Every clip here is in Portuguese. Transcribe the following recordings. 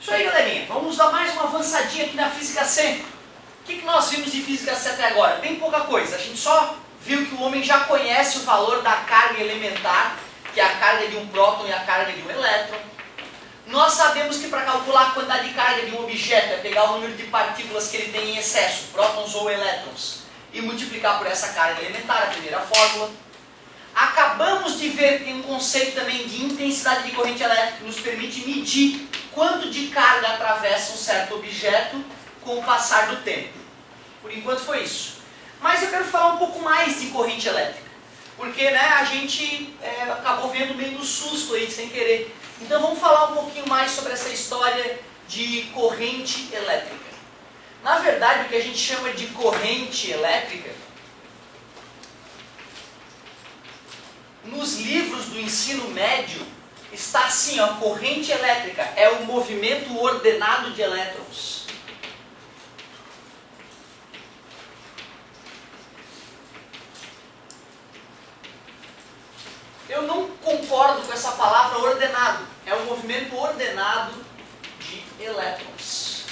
Isso aí, galerinha. Vamos dar mais uma avançadinha aqui na Física C. O que nós vimos de Física C até agora? Bem pouca coisa. A gente só viu que o homem já conhece o valor da carga elementar, que é a carga de um próton e a carga de um elétron. Nós sabemos que para calcular a quantidade de carga de um objeto é pegar o número de partículas que ele tem em excesso, prótons ou elétrons, e multiplicar por essa carga elementar, a primeira fórmula. Acabamos de ver que tem um conceito também de intensidade de corrente elétrica que nos permite medir quanto de carga atravessa um certo objeto com o passar do tempo. Por enquanto foi isso. Mas eu quero falar um pouco mais de corrente elétrica, porque a gente acabou vendo meio no susto aí, sem querer. Então vamos falar um pouquinho mais sobre essa história de corrente elétrica. Na verdade, o que a gente chama de corrente elétrica, nos livros do ensino médio, está assim, ó, corrente elétrica é o movimento ordenado de elétrons. Eu não concordo com essa palavra ordenado. É um movimento ordenado de elétrons.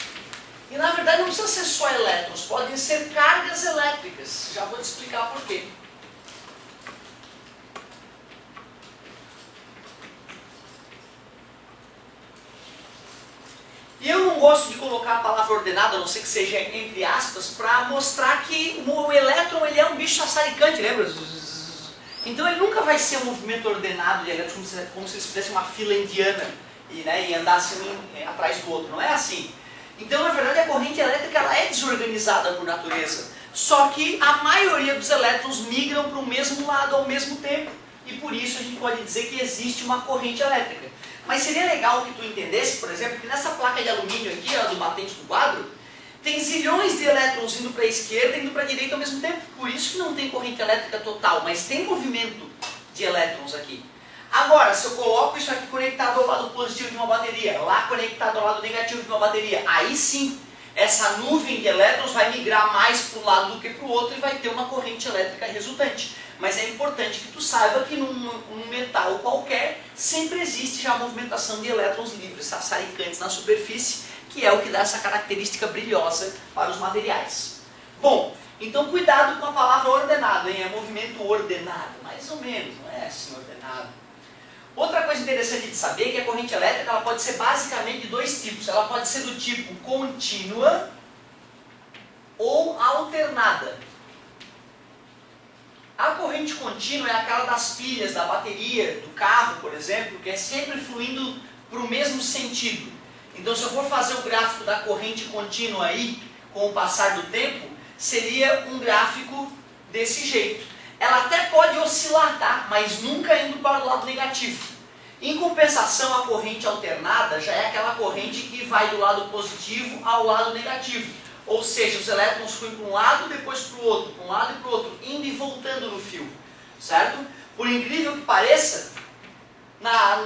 E na verdade não precisa ser só elétrons, podem ser cargas elétricas. Já vou te explicar por quê. E eu não gosto de colocar a palavra ordenado, a não ser que seja entre aspas, para mostrar que o elétron ele é um bicho sassaricante, lembra? Então ele nunca vai ser um movimento ordenado de elétrons como se eles fizessem uma fila indiana e andassem um atrás do outro. Não é assim. Então, na verdade, a corrente elétrica ela é desorganizada por natureza. Só que a maioria dos elétrons migram para o mesmo lado ao mesmo tempo. E por isso a gente pode dizer que existe uma corrente elétrica. Mas seria legal que tu entendesse, por exemplo, que nessa placa de alumínio aqui, ó, do batente do quadro, tem zilhões de elétrons indo para a esquerda e indo para a direita ao mesmo tempo. Por isso que não tem corrente elétrica total, mas tem movimento de elétrons aqui. Agora, se eu coloco isso aqui conectado ao lado positivo de uma bateria, lá conectado ao lado negativo de uma bateria, aí sim, essa nuvem de elétrons vai migrar mais para um lado do que para o outro e vai ter uma corrente elétrica resultante. Mas é importante que tu saiba que num metal qualquer sempre existe já a movimentação de elétrons livres, sassaricantes na superfície, que é o que dá essa característica brilhosa para os materiais. Bom, então cuidado com a palavra ordenado, hein? É movimento ordenado, mais ou menos, não é assim ordenado. Outra coisa interessante de saber é que a corrente elétrica ela pode ser basicamente de dois tipos. Ela pode ser do tipo contínua ou alternada. A corrente contínua é aquela das pilhas, da bateria, do carro, por exemplo, que é sempre fluindo para o mesmo sentido. Então, se eu for fazer o gráfico da corrente contínua aí, com o passar do tempo, seria um gráfico desse jeito. Ela até pode oscilar, tá? Mas nunca indo para o lado negativo. Em compensação, a corrente alternada já é aquela corrente que vai do lado positivo ao lado negativo. Ou seja, os elétrons fluem para um lado, depois para o outro, para um lado e para o outro, indo e voltando no fio. Certo? Por incrível que pareça,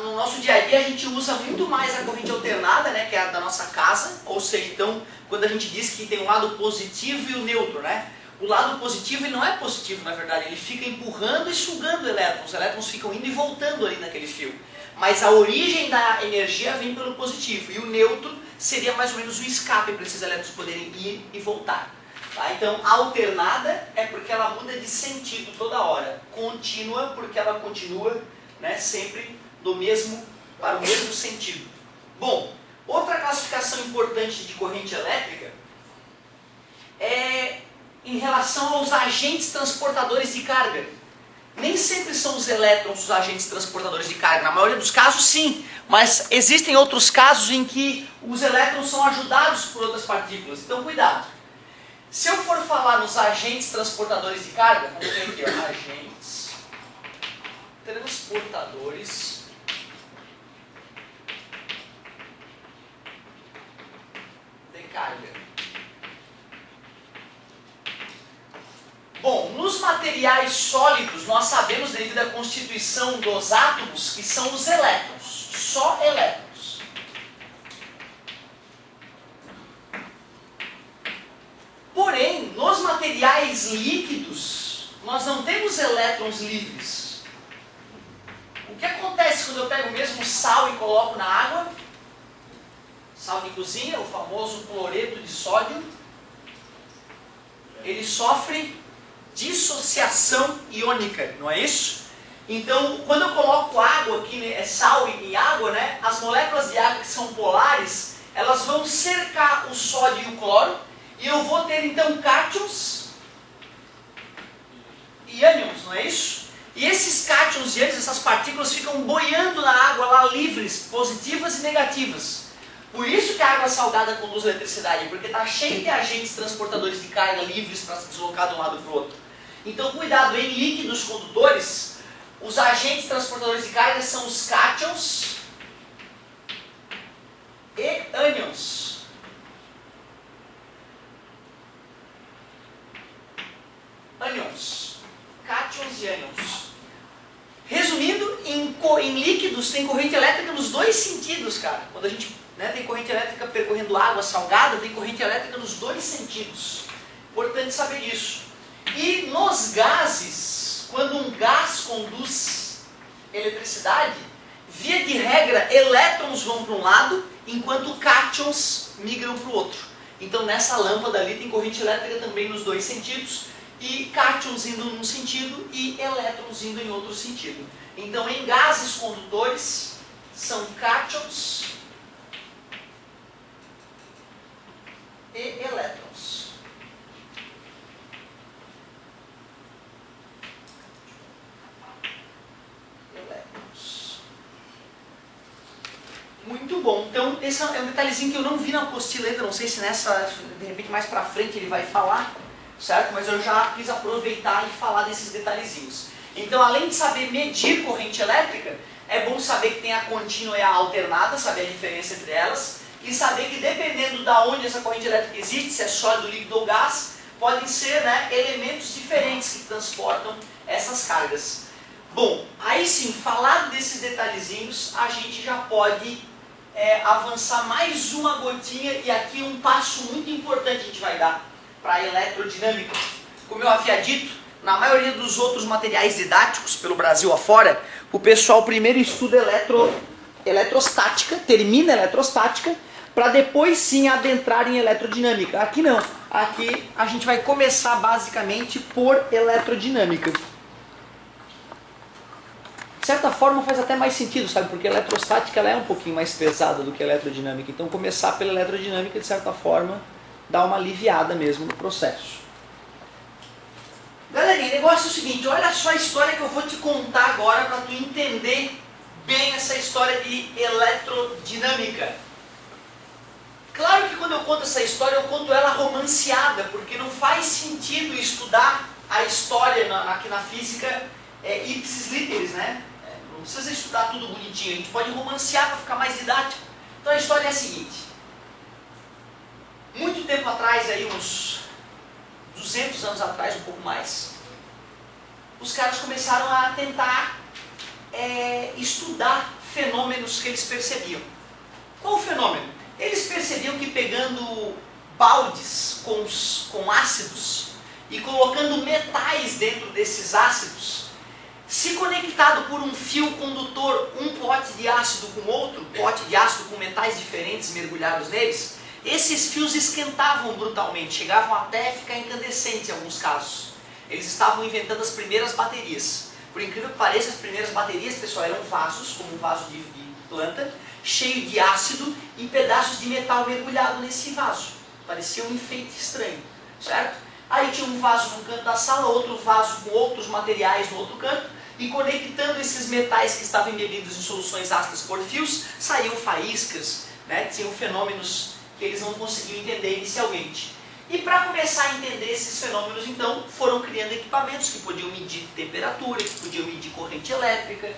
no nosso dia a dia a gente usa muito mais a corrente alternada, né, que é a da nossa casa. Ou seja, então, quando a gente diz que tem um lado positivo e o neutro, né? O lado positivo ele não é positivo, na verdade, ele fica empurrando e sugando elétrons. Os elétrons ficam indo e voltando ali naquele fio. Mas a origem da energia vem pelo positivo. E o neutro seria mais ou menos o escape para esses elétrons poderem ir e voltar. Tá? Então, alternada é porque ela muda de sentido toda hora. Contínua porque ela continua, né, sempre para o mesmo sentido. Bom, outra classificação importante de corrente elétrica é em relação aos agentes transportadores de carga. Nem sempre são os elétrons os agentes transportadores de carga. Na maioria dos casos, sim. Mas existem outros casos em que os elétrons são ajudados por outras partículas. Então, cuidado. Se eu for falar nos agentes transportadores de carga, vamos ver aqui, ó, agentes transportadores de carga. Bom, nos materiais sólidos nós sabemos devido à constituição dos átomos que são os elétrons, só elétrons. Porém, nos materiais líquidos nós não temos elétrons livres. O que acontece quando eu pego o mesmo sal e coloco na água? Sal de cozinha, o famoso cloreto de sódio, ele sofre dissociação iônica, não é isso? Então, quando eu coloco água aqui, né, é sal e água, né, as moléculas de água que são polares, elas vão cercar o sódio e o cloro, e eu vou ter então cátions e ânions, não é isso? E esses cátions e ânions, essas partículas ficam boiando na água lá livres, positivas e negativas. Por isso que a água salgada conduz eletricidade, porque está cheia de agentes transportadores de carga livres para se deslocar de um lado para o outro. Então cuidado, em líquidos condutores, os agentes transportadores de carga são os cátions e ânions. Ânions. Cátions e ânions. Resumindo, em líquidos tem corrente elétrica nos dois sentidos, cara. Quando a gente tem corrente elétrica percorrendo água salgada, tem corrente elétrica nos dois sentidos. Importante saber disso. E nos gases, quando um gás conduz eletricidade, via de regra, elétrons vão para um lado, enquanto cátions migram para o outro. Então nessa lâmpada ali tem corrente elétrica também nos dois sentidos, e cátions indo num sentido e elétrons indo em outro sentido. Então em gases condutores são cátions e elétrons. Muito bom. Então, esse é um detalhezinho que eu não vi na apostila, não sei se nessa, de repente mais pra frente ele vai falar, certo? Mas eu já quis aproveitar e falar desses detalhezinhos. Então, além de saber medir corrente elétrica, é bom saber que tem a contínua e a alternada, saber a diferença entre elas, e saber que dependendo de onde essa corrente elétrica existe, se é sólido, líquido ou gás, podem ser, né, elementos diferentes que transportam essas cargas. Bom, aí sim, falado desses detalhezinhos, a gente já pode avançar mais uma gotinha, e aqui um passo muito importante a gente vai dar para a eletroddinâmica. Como eu havia dito, na maioria dos outros materiais didáticos pelo Brasil afora, o pessoal primeiro estuda eletrostática, termina eletrostática, para depois sim adentrar em eletrodinâmica. Aqui não, aqui a gente vai começar basicamente por eletrodinâmica. De certa forma faz até mais sentido, sabe? Porque a eletrostática ela é um pouquinho mais pesada do que a eletrodinâmica. Então começar pela eletrodinâmica, de certa forma, dá uma aliviada mesmo no processo. Galerinha, o negócio é o seguinte, olha só a história que eu vou te contar agora para tu entender bem essa história de eletrodinâmica. Claro que quando eu conto essa história, eu conto ela romanceada, porque não faz sentido estudar a história aqui na física ipsis literis, né? Não precisa estudar tudo bonitinho, a gente pode romancear para ficar mais didático. Então a história é a seguinte. Muito tempo atrás, aí uns 200 anos atrás, um pouco mais, os caras começaram a tentar estudar fenômenos que eles percebiam. Qual o fenômeno? Eles percebiam que pegando baldes com ácidos e colocando metais dentro desses ácidos, se conectado por um fio condutor, um pote de ácido com outro, pote de ácido com metais diferentes mergulhados neles, esses fios esquentavam brutalmente, chegavam até ficar incandescentes em alguns casos. Eles estavam inventando as primeiras baterias. Por incrível que pareça, as primeiras baterias, pessoal, eram vasos, como um vaso de planta, cheio de ácido e pedaços de metal mergulhado nesse vaso. Parecia um enfeite estranho, certo? Aí tinha um vaso num canto da sala, outro vaso com outros materiais no outro canto, e conectando esses metais que estavam embebidos em soluções ácidas por fios, saíam faíscas, né? Tinham fenômenos que eles não conseguiam entender inicialmente. E para começar a entender esses fenômenos, então, foram criando equipamentos que podiam medir temperatura, que podiam medir corrente elétrica,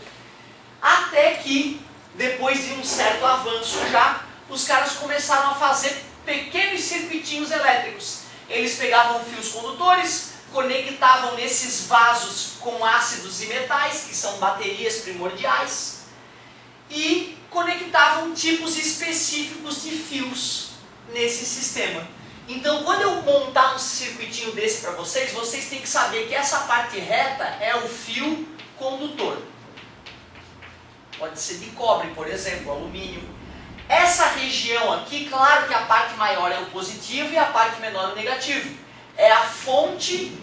até que, depois de um certo avanço já, os caras começaram a fazer pequenos circuitinhos elétricos. Eles pegavam fios condutores, conectavam nesses vasos com ácidos e metais, que são baterias primordiais, e conectavam tipos específicos de fios nesse sistema. Então, quando eu montar um circuitinho desse para vocês, vocês têm que saber que essa parte reta é o fio condutor. Pode ser de cobre, por exemplo, alumínio. Essa região aqui, claro que a parte maior é o positivo e a parte menor o negativo. É a fonte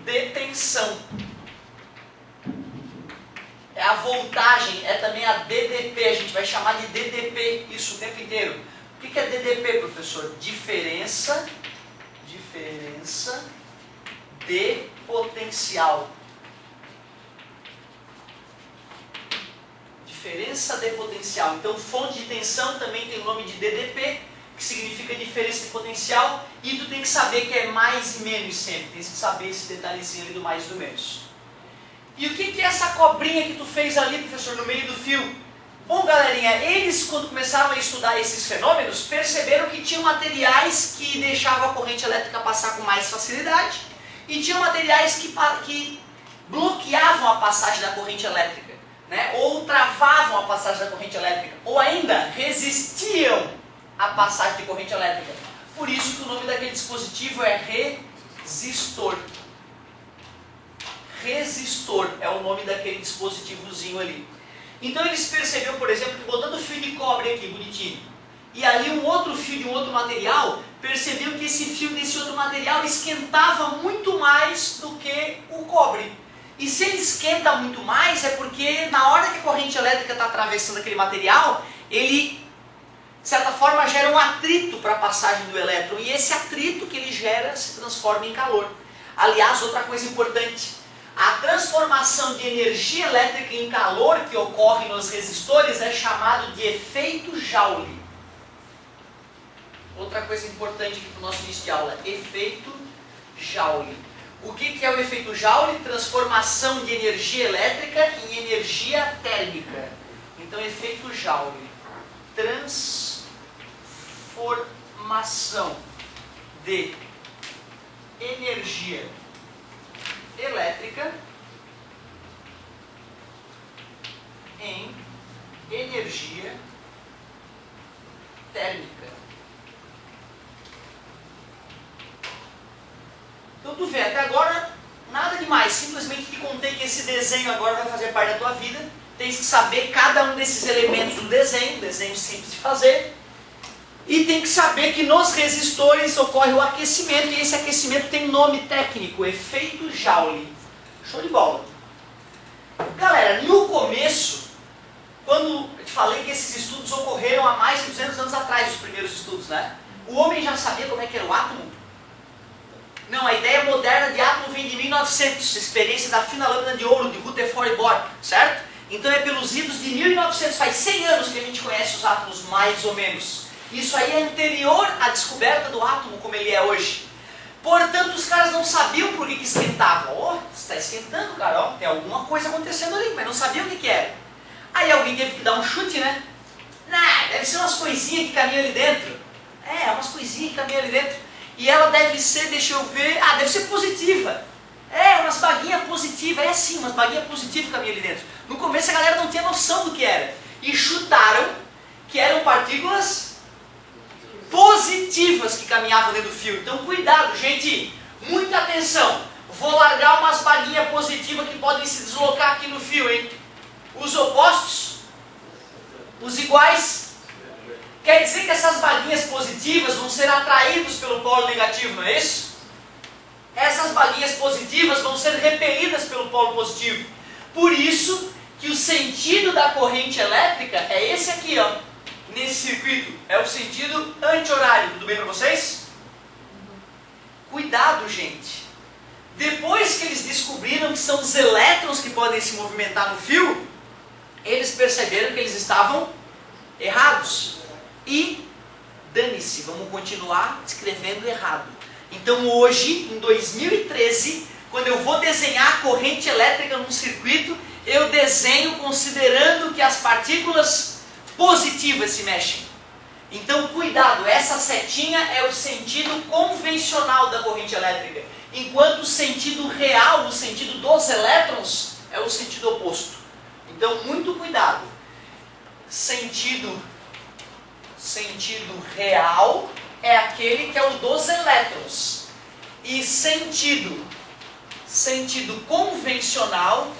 de tensão. É a voltagem, é também a DDP, a gente vai chamar de DDP isso o tempo inteiro. O que é DDP, professor? Diferença de potencial. Diferença de potencial. Então, fonte de tensão também tem o nome de DDP, que significa diferença de potencial, e tu tem que saber que é mais e menos sempre. Tem que saber esse detalhezinho ali do mais e do menos. E o que é essa cobrinha que tu fez ali, professor, no meio do fio? Bom, galerinha, eles quando começaram a estudar esses fenômenos, perceberam que tinham materiais que deixavam a corrente elétrica passar com mais facilidade, e tinham materiais que bloqueavam a passagem da corrente elétrica, né? Ou travavam a passagem da corrente elétrica, ou ainda resistiam à passagem de corrente elétrica. Por isso que o nome daquele dispositivo é resistor. Resistor é o nome daquele dispositivozinho ali. Então eles perceberam, por exemplo, que botando fio de cobre aqui, bonitinho, e ali um outro fio de um outro material, perceberam que esse fio desse outro material esquentava muito mais do que o cobre. E se ele esquenta muito mais, é porque na hora que a corrente elétrica está atravessando aquele material, ele, de certa forma, gera um atrito para a passagem do elétron, e esse atrito que ele gera se transforma em calor. Aliás, outra coisa importante, a transformação de energia elétrica em calor que ocorre nos resistores é chamado de efeito Joule. Outra coisa importante aqui para o nosso início de aula, efeito Joule. O que é o efeito Joule? Transformação de energia elétrica em energia térmica. Então, efeito Joule. Transformação de energia elétrica em energia térmica. Então tu vê, até agora nada demais, simplesmente te contei que esse desenho agora vai fazer parte da tua vida. Tens que saber cada um desses elementos do desenho simples de fazer. E tem que saber que nos resistores ocorre o aquecimento, e esse aquecimento tem nome técnico, efeito Joule. Show de bola. Galera, no começo, quando eu te falei que esses estudos ocorreram há mais de 200 anos atrás, os primeiros estudos, né? O homem já sabia como é que era o átomo? Não, a ideia moderna de átomo vem de 1900, experiência da fina lâmina de ouro de Rutherford e Bohr, certo? Então é pelos idos de 1900, faz 100 anos que a gente conhece os átomos mais ou menos. Isso aí é anterior à descoberta do átomo como ele é hoje. Portanto, os caras não sabiam por que esquentava. Oh, está esquentando, cara, ó, tem alguma coisa acontecendo ali, mas não sabiam o que era. Aí alguém teve que dar um chute, né? Nah, deve ser umas coisinhas que caminham ali dentro. É, umas coisinhas que caminham ali dentro. E ela deve ser, deixa eu ver, deve ser positiva. É, umas baguinhas positivas, é sim, umas baguinhas positivas que caminham ali dentro. No começo a galera não tinha noção do que era. E chutaram que eram partículas positivas que caminhavam dentro do fio. Então cuidado, gente, muita atenção. Vou largar umas baguinhas positivas que podem se deslocar aqui no fio, hein? Os opostos, os iguais. Quer dizer que essas baguinhas positivas vão ser atraídos pelo polo negativo, não é isso? Essas baguinhas positivas vão ser repelidas pelo polo positivo. Por isso que o sentido da corrente elétrica é esse aqui, ó. Nesse circuito, é o sentido anti-horário. Tudo bem para vocês? Cuidado, gente. Depois que eles descobriram que são os elétrons que podem se movimentar no fio, eles perceberam que eles estavam errados. E, dane-se, vamos continuar escrevendo errado. Então hoje, em 2013, quando eu vou desenhar a corrente elétrica num circuito, eu desenho considerando que as partículas positivas se mexem. Então cuidado, essa setinha é o sentido convencional da corrente elétrica, enquanto o sentido real, o sentido dos elétrons, é o sentido oposto. Então muito cuidado. Sentido real é aquele que é o dos elétrons. E sentido convencional,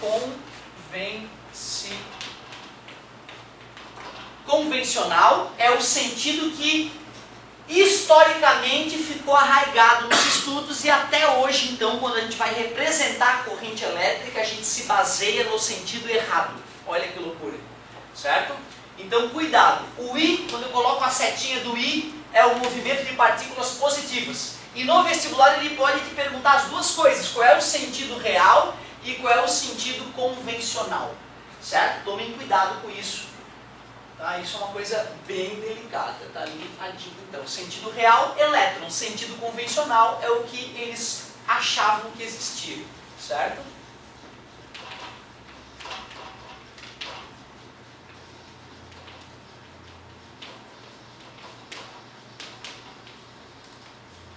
convencional é o sentido que historicamente ficou arraigado nos estudos e até hoje, então, quando a gente vai representar a corrente elétrica, a gente se baseia no sentido errado. Olha que loucura, certo? Então, cuidado. O I, quando eu coloco a setinha do I, é o movimento de partículas positivas. E no vestibular ele pode te perguntar as duas coisas, qual é o sentido real e qual é o sentido convencional, certo? Tomem cuidado com isso. Tá? Isso é uma coisa bem delicada, tá ali a dica então. Sentido real, elétron. Sentido convencional é o que eles achavam que existia, certo?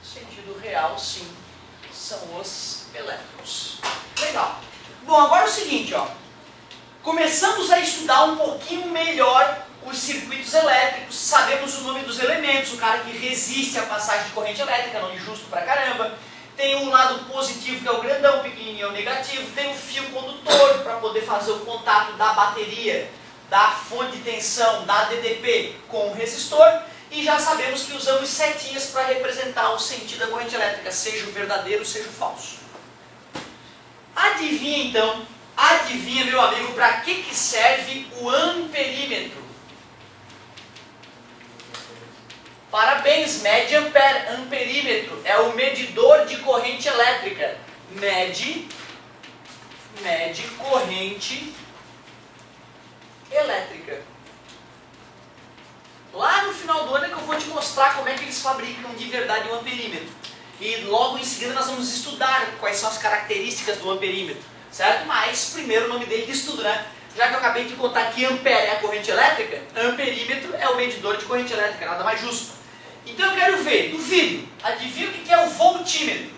Sentido real, sim, são os elétrons. Legal. Bom, agora é o seguinte, ó. Começamos a estudar um pouquinho melhor os circuitos elétricos, sabemos o nome dos elementos, o cara que resiste à passagem de corrente elétrica, nome justo pra caramba. Tem um lado positivo que é o grandão, pequenininho é o negativo. Tem um fio condutor para poder fazer o contato da bateria, da fonte de tensão, da DDP com o resistor. E já sabemos que usamos setinhas para representar o sentido da corrente elétrica, seja o verdadeiro, seja o falso. Adivinha então, adivinha meu amigo, para que serve o amperímetro? Parabéns, mede ampere, amperímetro, é o medidor de corrente elétrica. Mede corrente elétrica. Lá no final do ano é que eu vou te mostrar como é que eles fabricam de verdade o amperímetro. E logo em seguida nós vamos estudar quais são as características do amperímetro, certo? Mas primeiro o nome dele de estudo, né? Já que eu acabei de contar que ampere é a corrente elétrica, amperímetro é o medidor de corrente elétrica, nada mais justo. Então eu quero ver, duvido, adivinha o que é o voltímetro?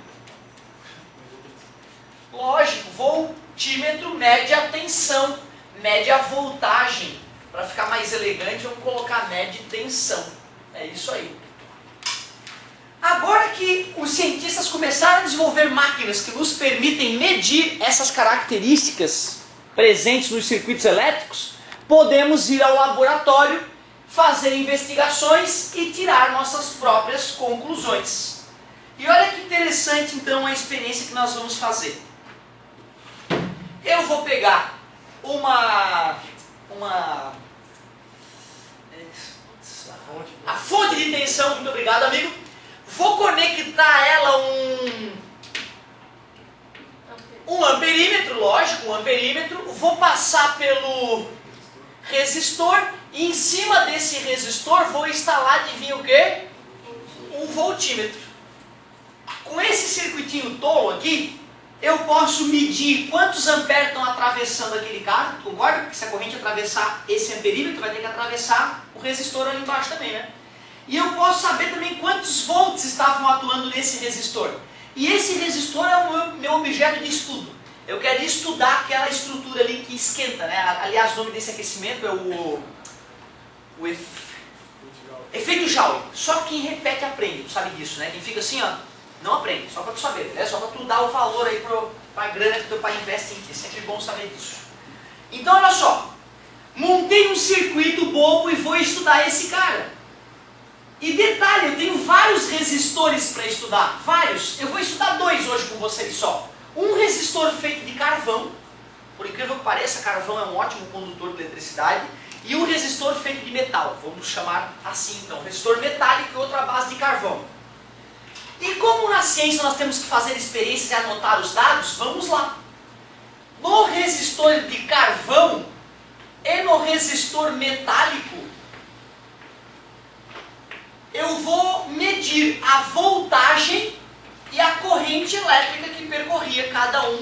Lógico, voltímetro mede a tensão, mede a voltagem. Para ficar mais elegante, vamos colocar mede tensão. É isso aí. Agora que os cientistas começaram a desenvolver máquinas que nos permitem medir essas características presentes nos circuitos elétricos, podemos ir ao laboratório, fazer investigações e tirar nossas próprias conclusões. E olha que interessante então a experiência que nós vamos fazer. Eu vou pegar a fonte de tensão, muito obrigado amigo, vou conectar a ela um amperímetro, lógico, um amperímetro, vou passar pelo resistor e em cima desse resistor vou instalar, adivinha o que? Um voltímetro. Com esse circuitinho tolo aqui, eu posso medir quantos amperes estão atravessando aquele carro, concorda? Porque se a corrente atravessar esse amperímetro, vai ter que atravessar o resistor ali embaixo também, né? E eu posso saber também quantos volts estavam atuando nesse resistor. E esse resistor é o meu objeto de estudo. Eu quero estudar aquela estrutura ali que esquenta, né? Aliás, o nome desse aquecimento é o efeito Joule. Só quem repete aprende, tu sabe disso, né? Quem fica assim, ó, não aprende, só para tu saber, né? Só para tu dar o valor aí para a grana que teu pai investe em ti. É sempre bom saber disso. Então, olha só. Montei um circuito bobo e vou estudar esse cara. E detalhe, eu tenho vários resistores para estudar. Vários. Eu vou estudar dois hoje com vocês só. Um resistor feito de carvão. Por incrível que pareça, carvão é um ótimo condutor de eletricidade. E um resistor feito de metal. Vamos chamar assim então. Resistor metálico e outro à base de carvão. E como na ciência nós temos que fazer experiências e anotar os dados, vamos lá. No resistor de carvão e no resistor metálico, eu vou medir a voltagem e a corrente elétrica que percorria cada um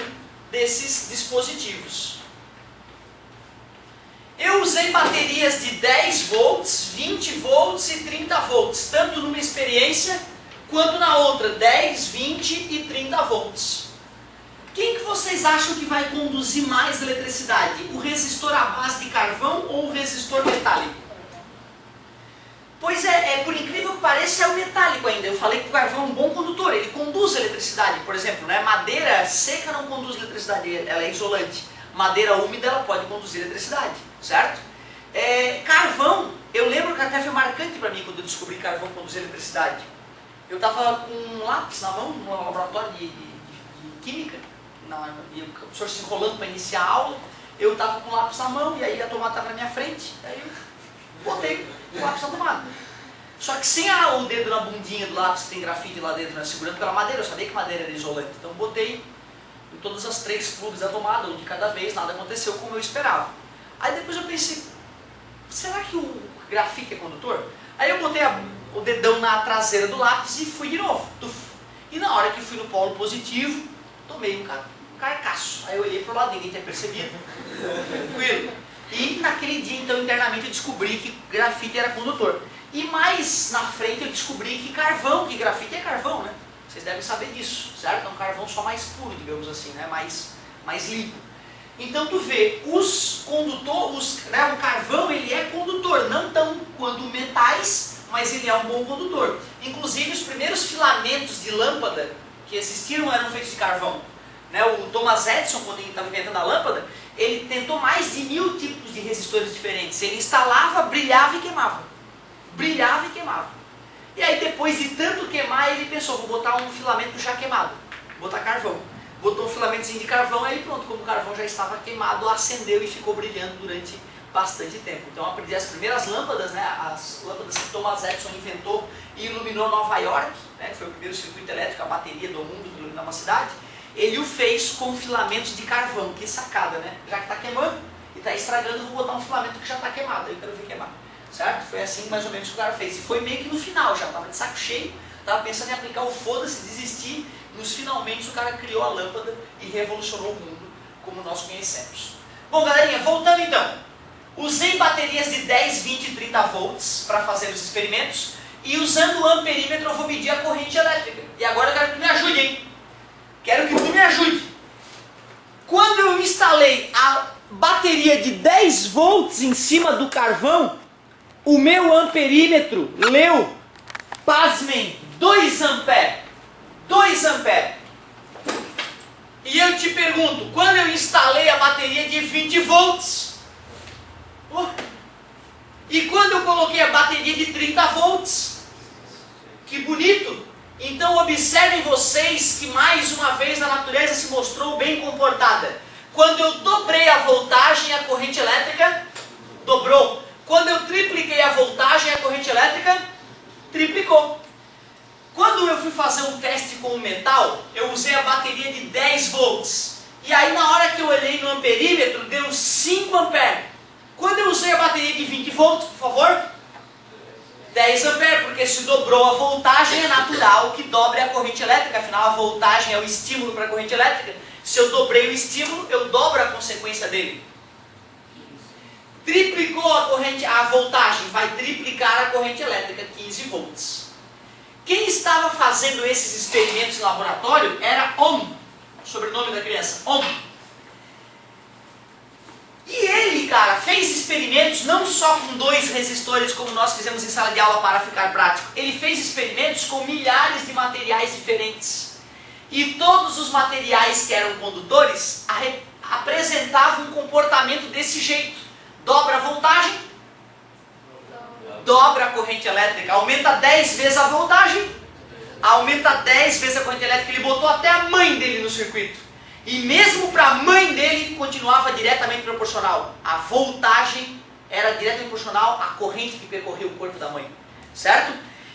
desses dispositivos. Eu usei baterias de 10 volts, 20 volts e 30 volts, tanto numa experiência quanto na outra, 10, 20 e 30 volts. Quem que vocês acham que vai conduzir mais eletricidade? O resistor à base de carvão ou o resistor metálico? Pois é, por incrível que pareça, é o metálico ainda. Eu falei que o carvão é um bom condutor, ele conduz eletricidade, por exemplo, né? Madeira seca não conduz eletricidade, ela é isolante. Madeira úmida ela pode conduzir eletricidade, certo? Carvão, até foi marcante para mim quando eu descobri que carvão conduz eletricidade. Eu estava com um lápis na mão, no laboratório de química, e o professor se enrolando para iniciar a aula, eu estava com o lápis na mão, e aí a tomada estava na minha frente, aí eu botei o lápis na tomada. Só que sem o dedo na bundinha do lápis, que tem grafite lá dentro, né, segurando pela madeira, eu sabia que madeira era isolante, então eu botei em todas as 3 plugs da tomada, um de cada vez, nada aconteceu como eu esperava. Aí depois eu pensei, será que o grafite é condutor? Aí eu botei o dedão na traseira do lápis e fui de novo. Tuf. E na hora que fui no polo positivo, tomei um carcaço. Aí eu olhei para o lado, ninguém tinha percebido. Tranquilo. E naquele dia, então, internamente eu descobri que grafite era condutor. E mais na frente eu descobri que grafite é carvão, né? Vocês devem saber disso, certo? É um carvão só mais puro, digamos assim, né? Mais limpo. Então tu vê, né, o carvão ele é condutor, não tão quanto metais, mas ele é um bom condutor. Inclusive os primeiros filamentos de lâmpada que existiram eram feitos de carvão. Né, o Thomas Edison, quando ele estava inventando a lâmpada, ele tentou mais de 1000 tipos de resistores diferentes. Ele instalava, brilhava e queimava. Brilhava e queimava. E aí depois de tanto queimar, ele pensou, vou botar um filamento já queimado, vou botar carvão. Botou um filamentozinho de carvão, aí pronto, como o carvão já estava queimado, acendeu e ficou brilhando durante bastante tempo. Então eu aprendi as primeiras lâmpadas, né, as lâmpadas que Thomas Edison inventou e iluminou Nova York, né, que foi o primeiro circuito elétrico, a bateria do mundo que iluminou uma cidade. Ele o fez com filamentos de carvão, que sacada, né? Já que está queimando e está estragando, vou botar um filamento que já está queimado, aí eu quero ver queimar. Certo? Foi assim mais ou menos que o cara fez. E foi meio que no final, já estava de saco cheio, estava pensando em aplicar o foda-se, desistir. Nos finalmente o cara criou a lâmpada e revolucionou o mundo como nós conhecemos. Bom, galerinha, voltando então. Usei baterias de 10, 20 e 30 volts para fazer os experimentos e usando o amperímetro eu vou medir a corrente elétrica. E agora eu quero que tu me ajude, hein? Quero que tu me ajude. Quando eu instalei a bateria de 10 volts em cima do carvão, o meu amperímetro leu, pasmem, 2 amperes. 2 amperes. E eu te pergunto, quando eu instalei a bateria de 20 volts, e quando eu coloquei a bateria de 30 volts, que bonito! Então observem vocês que mais uma vez a natureza se mostrou bem comportada. Quando eu dobrei a voltagem, a corrente elétrica dobrou. Quando eu tripliquei a voltagem, a corrente elétrica triplicou. Quando eu fui fazer um teste com o metal, eu usei a bateria de 10 volts. E aí na hora que eu olhei no amperímetro, deu 5 amperes. Quando eu usei a bateria de 20 volts, por favor, 10 amperes, porque se dobrou a voltagem, é natural que dobre a corrente elétrica. Afinal, a voltagem é o estímulo para a corrente elétrica. Se eu dobrei o estímulo, eu dobro a consequência dele. Triplicou a voltagem, vai triplicar a corrente elétrica, 15 volts. Quem estava fazendo esses experimentos no laboratório era Ohm, sobrenome da criança, Ohm. E ele, cara, fez experimentos não só com 2 resistores, como nós fizemos em sala de aula para ficar prático. Ele fez experimentos com milhares de materiais diferentes. E todos os materiais que eram condutores apresentavam um comportamento desse jeito. Dobra a voltagem, dobra a corrente elétrica, aumenta 10 vezes a voltagem, aumenta 10 vezes a corrente elétrica. Ele botou até a mãe dele no circuito. E mesmo para a mãe dele continuava diretamente proporcional. A voltagem era diretamente proporcional à corrente que percorria o corpo da mãe. Certo?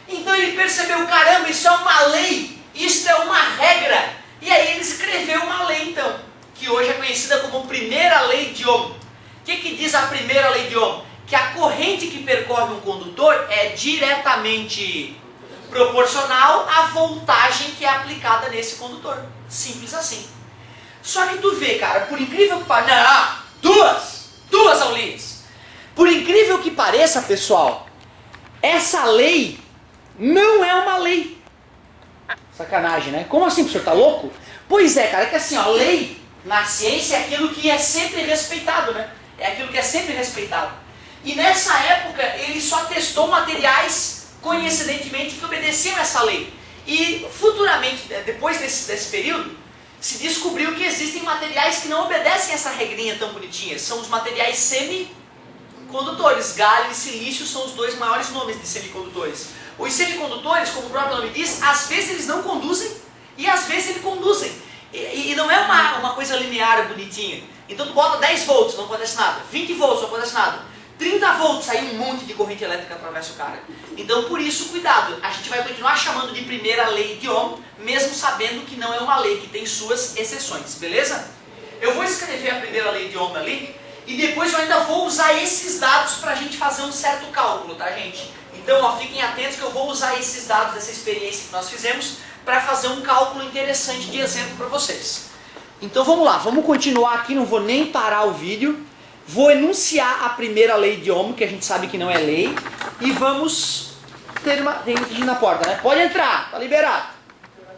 Então ele percebeu, caramba, isso é uma lei, isso é uma regra. E aí ele escreveu uma lei então, que hoje é conhecida como primeira lei de Ohm. O que diz a primeira lei de Ohm? Que a corrente que percorre um condutor é diretamente proporcional à voltagem que é aplicada nesse condutor. Simples assim. Só que tu vê, cara, por incrível que pareça... Duas aulinhas. Por incrível que pareça, pessoal, essa lei não é uma lei. Sacanagem, né? Como assim, professor? Tá louco? Pois é, cara, é que assim, ó, lei na ciência é aquilo que é sempre respeitado, né? É aquilo que é sempre respeitado. E nessa época ele só testou materiais, coincidentemente, que obedeciam essa lei. E futuramente, depois desse período, se descobriu que existem materiais que não obedecem essa regrinha tão bonitinha. São os materiais condutores. Galho e silício são os dois maiores nomes de semicondutores. Os semicondutores, como o próprio nome diz, às vezes eles não conduzem e às vezes eles conduzem. E não é uma coisa linear bonitinha. Então tu bota 10 volts, não acontece nada. 20 volts, não acontece nada. 30 volts, aí um monte de corrente elétrica atravessa o cara. Então por isso, cuidado. A gente vai continuar chamando de primeira lei de Ohm, mesmo sabendo que não é uma lei, que tem suas exceções, beleza? Eu vou escrever a primeira lei de Ohm ali, e depois eu ainda vou usar esses dados para a gente fazer um certo cálculo, tá, gente? Então, ó, fiquem atentos que eu vou usar esses dados dessa experiência que nós fizemos para fazer um cálculo interessante de exemplo para vocês. Então vamos lá, vamos continuar aqui, não vou nem parar o vídeo. Vou enunciar a primeira lei de Ohm, que a gente sabe que não é lei, e vamos ter uma... Tem gente na porta, né? Pode entrar, tá liberado.